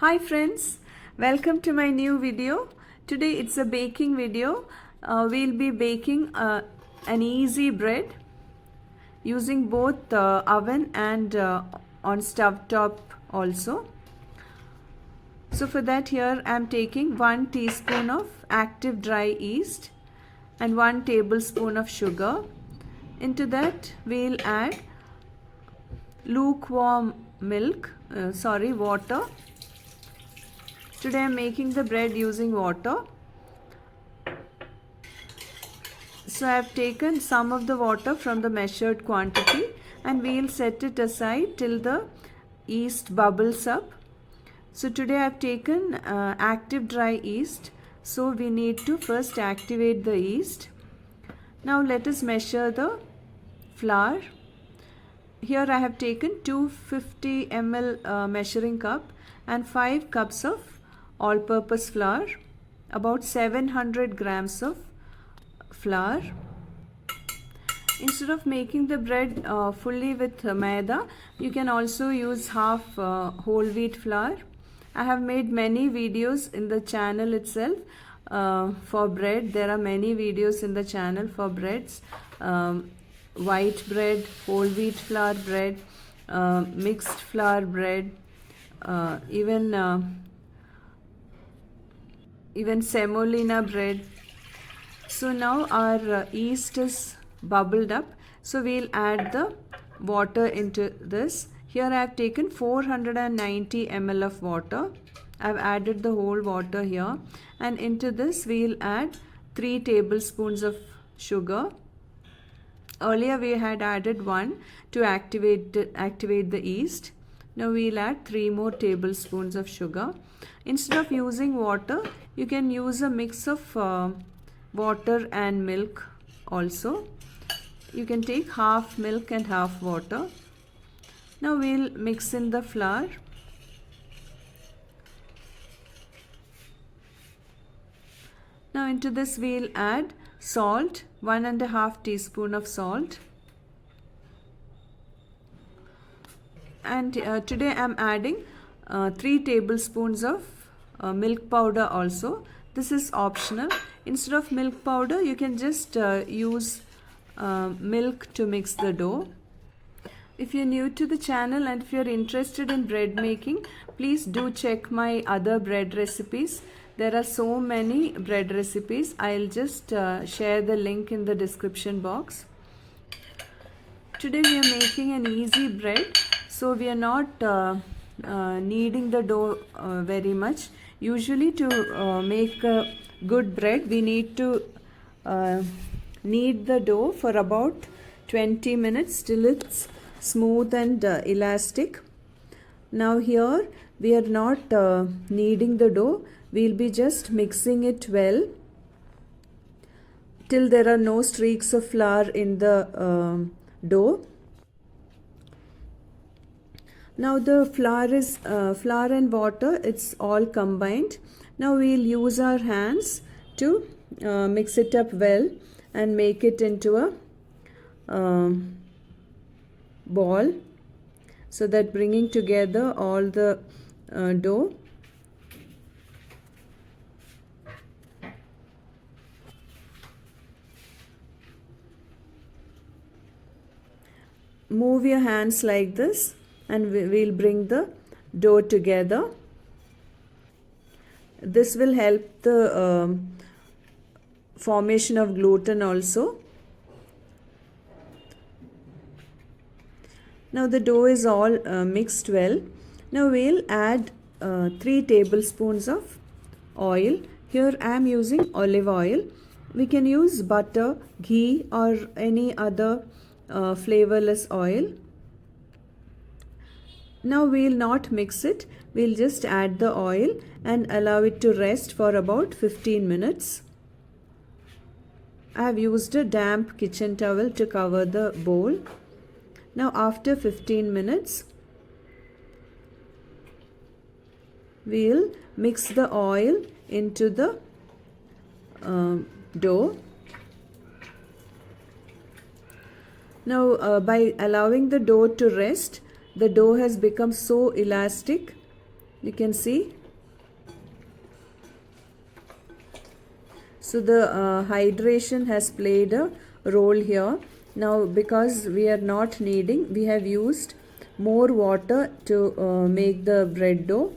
Hi friends, welcome to my new video. Today it's a baking video. We'll be baking an easy bread using both oven and on stove top also. So for that here I'm taking 1 teaspoon of active dry yeast and 1 tablespoon of sugar. Into that we'll add lukewarm water. Today I am making the bread using water. So I have taken some of the water from the measured quantity and we will set it aside till the yeast bubbles up. So today I have taken active dry yeast. So we need to first activate the yeast. Now let us measure the flour. Here I have taken 250 ml measuring cup and 5 cups of all-purpose flour, about 700 grams of flour. Instead of making the bread fully with Maida, you can also use half whole wheat flour. I have made many videos in the channel itself for bread. There are many videos in the channel for breads. White bread, whole wheat flour bread, mixed flour bread, even semolina bread. So now our yeast is bubbled up, so we'll add the water into this. Here I have taken 490 ml of water. I've added the whole water here, and into this we'll add 3 tablespoons of sugar. Earlier we had added 1 to activate the yeast. Now we'll add 3 more tablespoons of sugar. Instead of using water, you can use a mix of water and milk also. You can take half milk and half water. Now we'll mix in the flour. Now into this we'll add salt, 1.5 teaspoon of salt. And today I'm adding 3 tablespoons of milk powder also. This is optional. Instead of milk powder, you can just use milk to mix the dough. If you're new to the channel and if you're interested in bread making, please do check my other bread recipes. There are so many bread recipes. I'll just share the link in the description box. Today we are making an easy bread, so we are not kneading the dough very much. Usually to make a good bread, we need to knead the dough for about 20 minutes till it's smooth and elastic. Now here we are not kneading the dough. We'll be just mixing it well till there are no streaks of flour in the dough. Now the flour and water, it's all combined. Now we'll use our hands to mix it up well and make it into a ball, so that bringing together all the dough. Move your hands like this and we'll bring the dough together. This will help the formation of gluten also. Now the dough is all mixed well. Now we'll add 3 tablespoons of oil. Here I am using olive oil. We can use butter, ghee or any other flavorless oil. Now we'll not mix it. We'll just add the oil and allow it to rest for about 15 minutes. I have used a damp kitchen towel to cover the bowl. Now after 15 minutes, we'll mix the oil into the dough. Now by allowing the dough to rest, the dough has become so elastic You can see. So the hydration has played a role here. Now because we are not kneading, we have used more water to make the bread dough.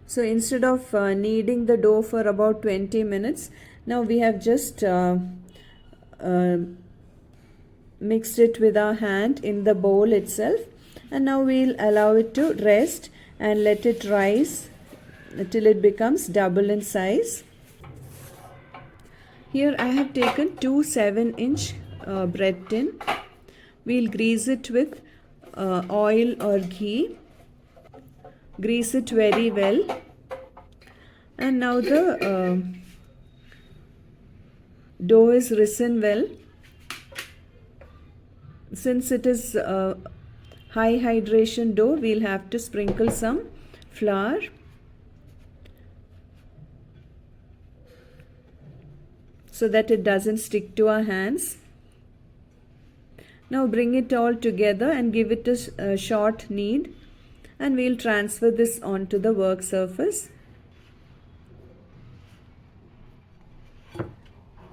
So instead of kneading the dough for about 20 minutes, now we have just mixed it with our hand in the bowl itself, and now we'll allow it to rest and let it rise till it becomes double in size. Here I have taken two 7-inch bread tin. We'll grease it with oil or ghee. Grease it very well. And now the dough is risen well. Since it is high hydration dough, we'll have to sprinkle some flour. So that it doesn't stick to our hands. Now bring it all together and give it a short knead, and we'll transfer this onto the work surface.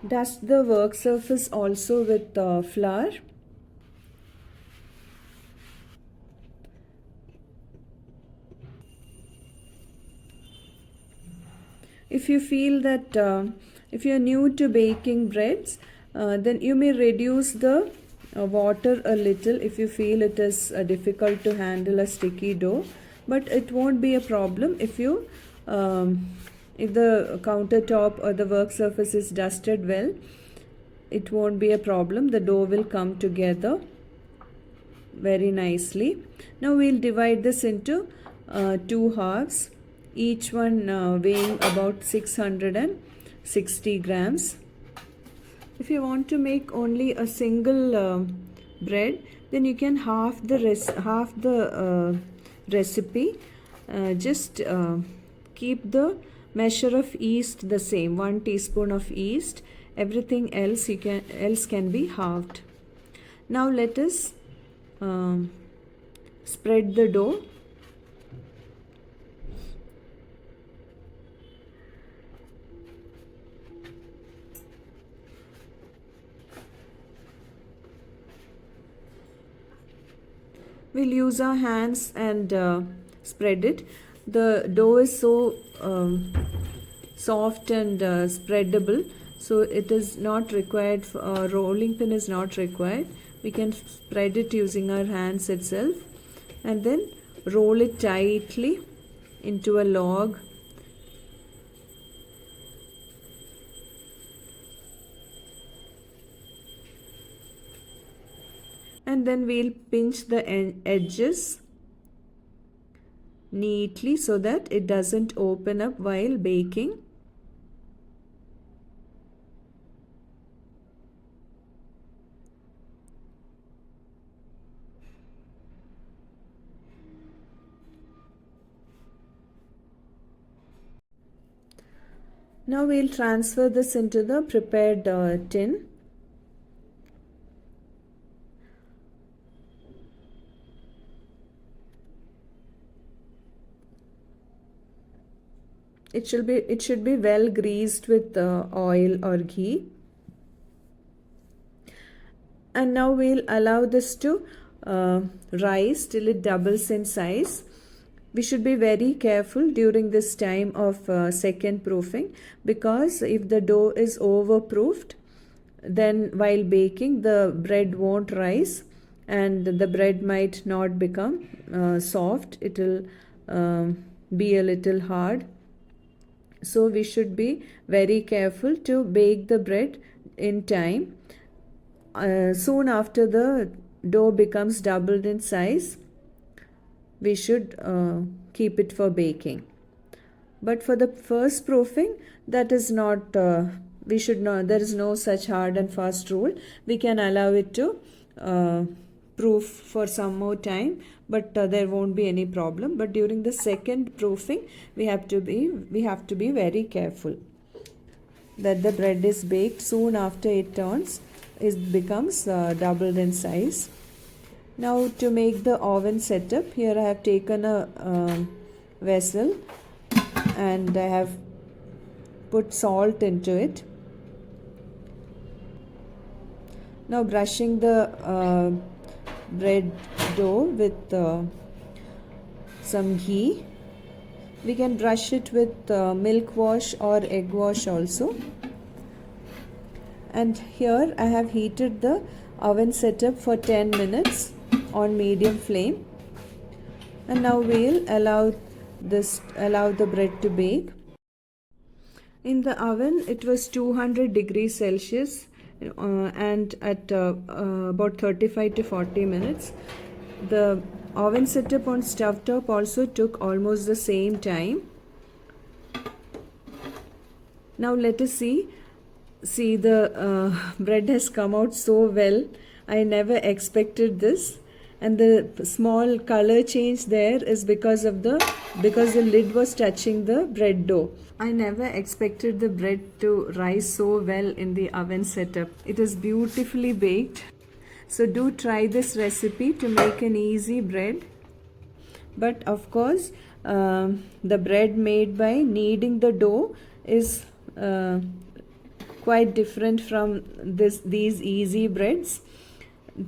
Dust the work surface also with flour. If you feel that if you are new to baking breads, then you may reduce the water a little if you feel it is difficult to handle a sticky dough, but it won't be a problem if you if the countertop or the work surface is dusted well. It won't be a problem. The dough will come together very nicely. Now we'll divide this into two halves, each one weighing about 660 grams. If you want to make only a single bread, then you can half the recipe. Just keep the measure of yeast the same, 1 teaspoon of yeast. Everything else can be halved. Now let us spread the dough. We'll use our hands and spread it. The dough is so soft and spreadable, so it is not required, rolling pin is not required. We can spread it using our hands itself and then roll it tightly into a log. And then we'll pinch the edges neatly so that it doesn't open up while baking. Now we'll transfer this into the prepared tin. It should be well greased with oil or ghee. And now we'll allow this to rise till it doubles in size. We should be very careful during this time of second proofing, because if the dough is overproofed, then while baking the bread won't rise and the bread might not become soft. It will be a little hard. So we should be very careful to bake the bread in time. Soon after the dough becomes doubled in size, we should keep it for baking. But for the first proofing, that is not, there is no such hard and fast rule. We can allow it to proof for some more time, but there won't be any problem. But during the second proofing, we have to be very careful that the bread is baked soon after it turns it becomes doubled in size. Now to make the oven setup, here I have taken a vessel and I have put salt into it. Now brushing the bread dough with some ghee. We can brush it with milk wash or egg wash also. And here I have heated the oven setup for 10 minutes on medium flame. And now we'll allow the bread to bake. In the oven it was 200 degrees Celsius and at about 35 to 40 minutes. The oven setup on stovetop also took almost the same time. Now let us see the bread has come out so well. I never expected this, and the small color change there is because the lid was touching the bread dough. I never expected the bread to rise so well in the oven setup. It is beautifully baked. So do try this recipe to make an easy bread. But of course, the bread made by kneading the dough is quite different from these easy breads.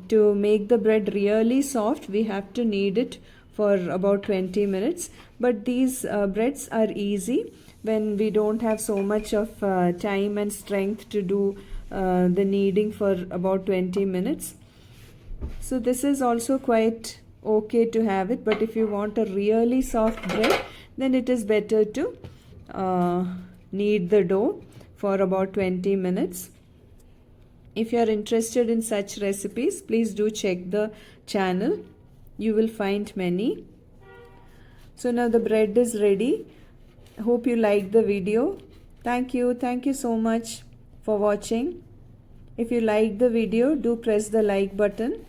To make the bread really soft, we have to knead it for about 20 minutes. But these breads are easy when we don't have so much of time and strength to do the kneading for about 20 minutes. So this is also quite okay to have it, but if you want a really soft bread, then it is better to knead the dough for about 20 minutes. If you are interested in such recipes, please do check the channel. You will find many. So now the bread is ready. Hope you liked the video. Thank you so much for watching. If you liked the video, do press the like button.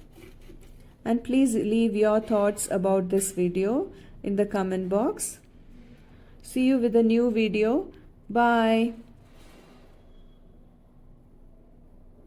And please leave your thoughts about this video in the comment box. See you with a new video. Bye.